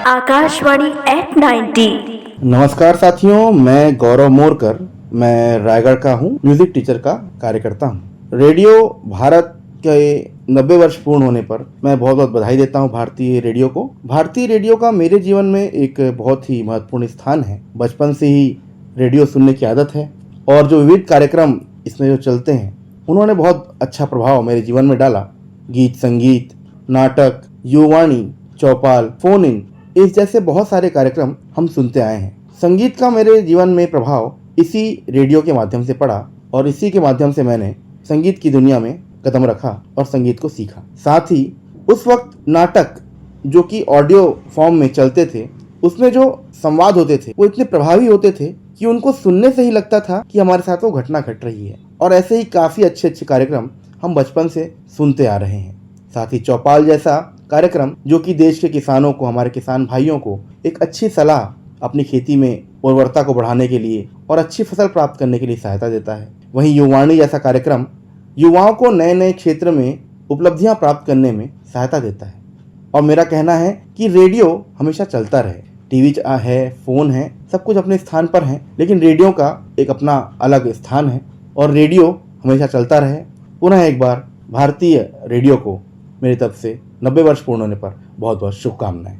Akashvani eight 90। नमस्कार साथियों, मैं गौरव मोरकर। मैं रायगढ़ का हूँ, म्यूजिक टीचर का कार्य करता हूँ। रेडियो भारत के 90 वर्ष पूर्ण होने पर मैं बहुत बहुत बधाई देता हूँ भारतीय रेडियो को। भारतीय रेडियो का मेरे जीवन में एक बहुत ही महत्वपूर्ण स्थान है। बचपन से ही रेडियो सुनने की आदत है और जो विविध कार्यक्रम इसमें जो चलते हैं उन्होंने बहुत अच्छा प्रभाव मेरे जीवन में डाला। गीत संगीत, नाटक, युवाणी, चौपाल, फोन इन, इस जैसे बहुत सारे कार्यक्रम हम सुनते आए हैं। संगीत का मेरे जीवन में प्रभाव इसी रेडियो के माध्यम से पड़ा और इसी के माध्यम से मैंने संगीत की दुनिया में कदम रखा और संगीत को सीखा। साथ ही उस वक्त नाटक जो कि ऑडियो फॉर्म में चलते थे, उसमें जो संवाद होते थे वो इतने प्रभावी होते थे कि उनको सुनने से ही लगता था कि हमारे साथ वो घटना घट रही है। और ऐसे ही काफ़ी अच्छे अच्छे कार्यक्रम हम बचपन से सुनते आ रहे हैं। साथ ही चौपाल जैसा कार्यक्रम जो कि देश के किसानों को, हमारे किसान भाइयों को एक अच्छी सलाह अपनी खेती में उर्वरता को बढ़ाने के लिए और अच्छी फसल प्राप्त करने के लिए सहायता देता है। वहीं युवाणी जैसा कार्यक्रम युवाओं को नए नए क्षेत्र में उपलब्धियां प्राप्त करने में सहायता देता है। और मेरा कहना है कि रेडियो हमेशा चलता रहे। टीवी है, फ़ोन है, सब कुछ अपने स्थान पर है, लेकिन रेडियो का एक अपना अलग स्थान है और रेडियो हमेशा चलता रहे। पुनः एक बार भारतीय रेडियो को मेरी तरफ से 90 वर्ष पूर्ण होने पर बहुत बहुत शुभकामनाएं।